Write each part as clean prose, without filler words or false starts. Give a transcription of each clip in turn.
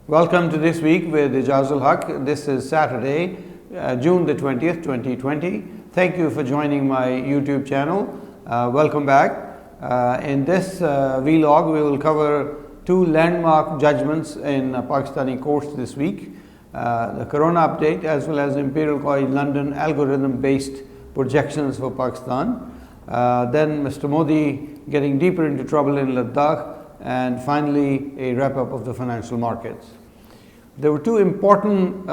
Welcome to This Week with Ajaz Haque. This is Saturday, June the 20th, 2020. Thank you for joining my YouTube channel. Welcome back. In this vlog, we will cover two landmark judgments in Pakistani courts this week. The Corona update as well as Imperial College London algorithm-based projections for Pakistan. Then Mr. Modi getting deeper into trouble in Ladakh, and finally a wrap-up of the financial markets. There were two important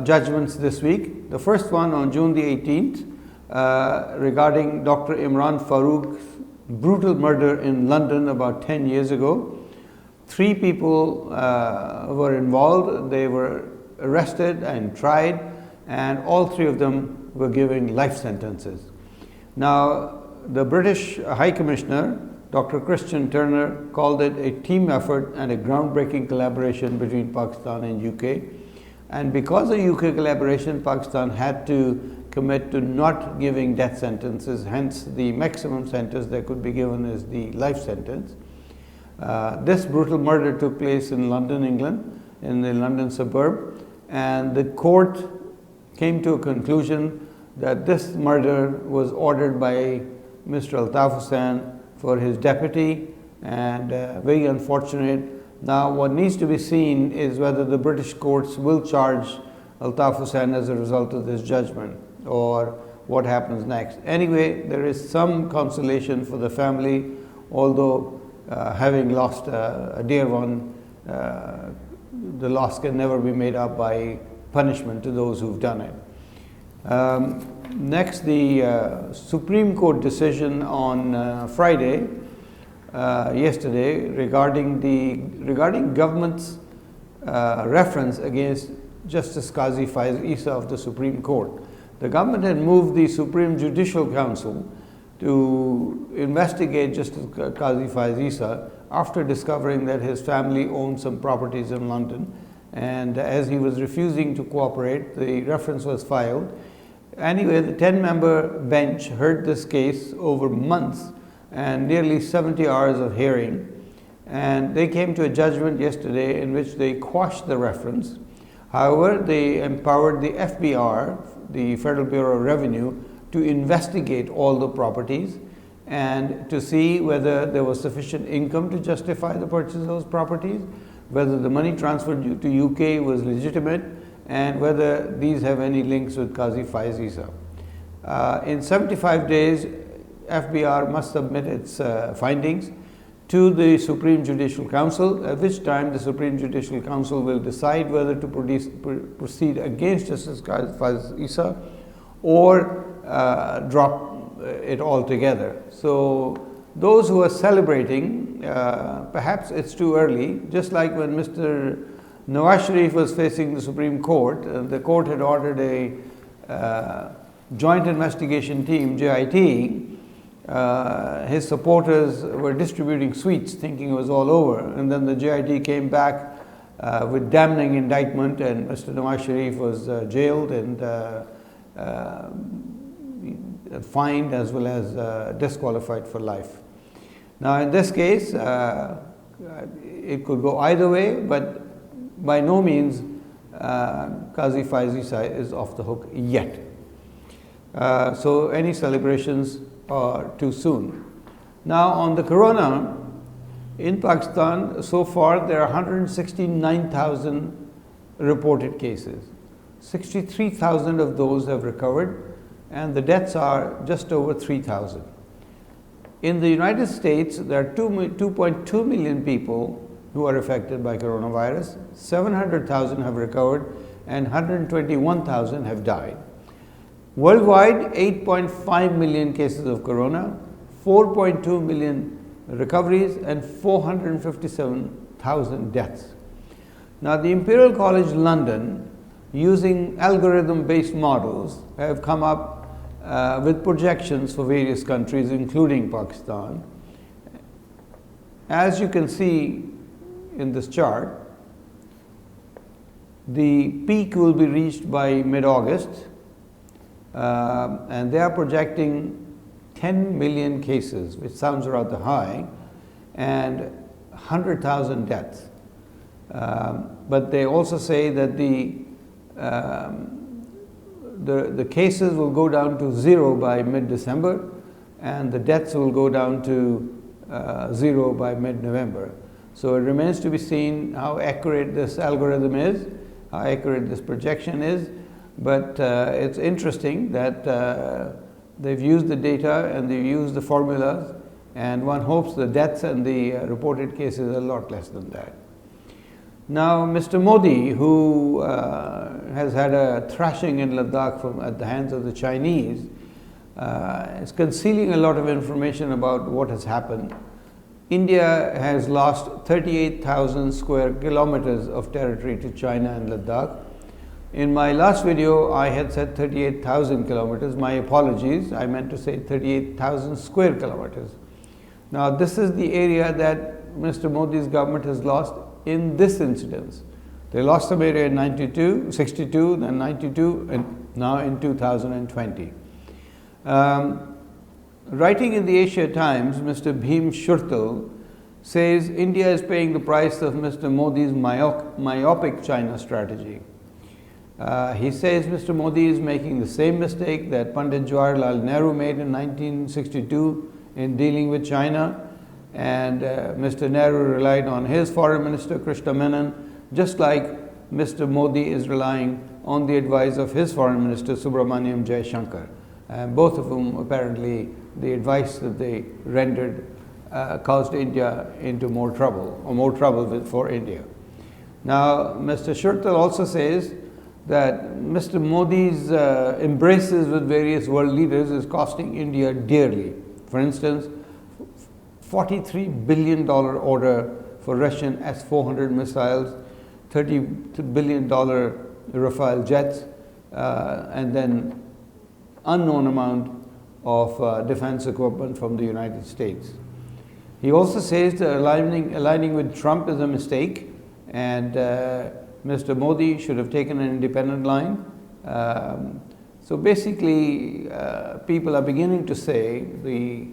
judgments this week. The first one on June the 18th regarding Dr. Imran Farooq's brutal murder in London about 10 years ago. 3 people were involved. They were arrested and tried, and all 3 of them were given life sentences. Now, the British High Commissioner, Dr. Christian Turner, called it a team effort and a groundbreaking collaboration between Pakistan and UK. And because of UK collaboration, Pakistan had to commit to not giving death sentences, hence the maximum sentence that could be given is the life sentence. This brutal murder took place in London, England, in the London suburb, and the court came to a conclusion that this murder was ordered by Mr. Altaf Hussain for his deputy, and very unfortunate. Now what needs to be seen is whether the British courts will charge Altaf Hussain as a result of this judgment, or what happens next. Anyway, there is some consolation for the family, although having lost a dear one, the loss can never be made up by punishment to those who've done it. Next, the Supreme Court decision on Friday, yesterday, regarding government's reference against Justice Qazi Faiz Issa of the Supreme Court. The government had moved the Supreme Judicial Council to investigate Justice Qazi Faiz Issa after discovering that his family owned some properties in London, and as he was refusing to cooperate, the reference was filed. Anyway, the 10-member bench heard this case over months and nearly 70 hours of hearing, and they came to a judgment yesterday in which they quashed the reference. However, they empowered the FBR, the Federal Bureau of Revenue, to investigate all the properties and to see whether there was sufficient income to justify the purchase of those properties, whether the money transferred to UK was legitimate, and whether these have any links with Qazi Faiz Issa. In 75 days, FBR must submit its findings to the Supreme Judicial Council, at which time the Supreme Judicial Council will decide whether to proceed against Justice Qazi Faiz Issa or drop it altogether. So those who are celebrating, perhaps it's too early, just like when Mr. Nawaz Sharif was facing the Supreme Court. The court had ordered a joint investigation team, JIT. His supporters were distributing sweets thinking it was all over, and then the JIT came back with damning indictment, and Mr. Nawaz Sharif was jailed and fined as well as disqualified for life. Now in this case, it could go either way, but by no means Qazi Faiz Issa is off the hook yet. So any celebrations are too soon. Now on the Corona, in Pakistan so far there are 169,000 reported cases. 63,000 of those have recovered, and the deaths are just over 3,000. In the United States, there are 2.2 million people who are affected by coronavirus. 700,000 have recovered and 121,000 have died. Worldwide, 8.5 million cases of corona, 4.2 million recoveries, and 457,000 deaths. Now, the Imperial College London, using algorithm-based models, have come up with projections for various countries, including Pakistan. As you can see in this chart, the peak will be reached by mid-August, and they are projecting 10 million cases, which sounds rather high, and 100,000 deaths. But they also say that the cases will go down to 0 by mid-December, and the deaths will go down to 0 by mid-November. So it remains to be seen how accurate this algorithm is, how accurate this projection is, but it's interesting that they've used the data and they've used the formulas, and one hopes the deaths and the reported cases are a lot less than that. Now, Mr. Modi, who has had a thrashing in Ladakh at the hands of the Chinese, is concealing a lot of information about what has happened. India has lost 38,000 square kilometers of territory to China and Ladakh. In my last video, I had said 38,000 kilometers. My apologies, I meant to say 38,000 square kilometers. Now, this is the area that Mr. Modi's government has lost in this incidence. They lost some area in 62, then 92, and now in 2020. Writing in the Asia Times, Mr. Bhim Shurtal says India is paying the price of Mr. Modi's myopic China strategy. He says Mr. Modi is making the same mistake that Pandit Jawaharlal Nehru made in 1962 in dealing with China, and Mr. Nehru relied on his foreign minister Krishna Menon, just like Mr. Modi is relying on the advice of his foreign minister Subramaniam Jaishankar. Both of whom apparently the advice that they rendered caused India into more trouble, or more trouble for India. Now, Mr. Shurtal also says that Mr. Modi's embraces with various world leaders is costing India dearly. For instance, $43 billion order for Russian S-400 missiles, $30 billion Rafale jets, and then unknown amount of defense equipment from the United States. He also says that aligning with Trump is a mistake, and Mr. Modi should have taken an independent line. So basically, people are beginning to say, the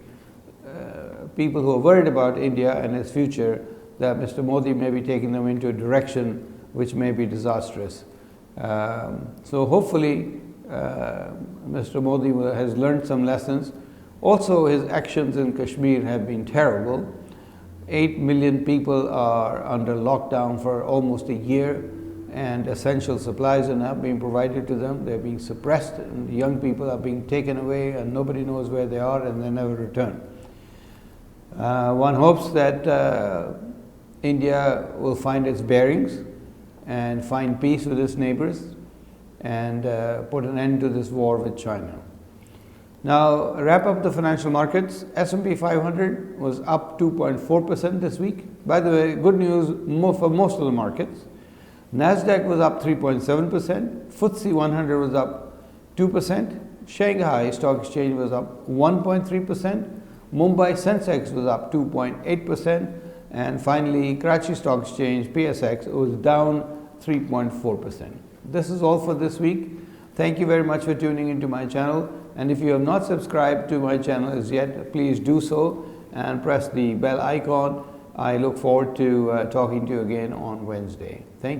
people who are worried about India and its future, that Mr. Modi may be taking them into a direction which may be disastrous. So hopefully, Mr. Modi has learned some lessons. Also, his actions in Kashmir have been terrible. 8 million people are under lockdown for almost a year, and essential supplies are not being provided to them. They're being suppressed, and young people are being taken away, and nobody knows where they are, and they never return. One hopes that India will find its bearings and find peace with its neighbors and put an end to this war with China. Now, wrap up the financial markets. S&P 500 was up 2.4% this week. By the way, good news for most of the markets. Nasdaq was up 3.7%. FTSE 100 was up 2%. Shanghai Stock Exchange was up 1.3%. Mumbai Sensex was up 2.8%. And finally, Karachi Stock Exchange, PSX, was down 3.4%. This is all for this week. Thank you very much for tuning into my channel. And if you have not subscribed to my channel as yet, please do so and press the bell icon. I look forward to talking to you again on Wednesday. Thank you.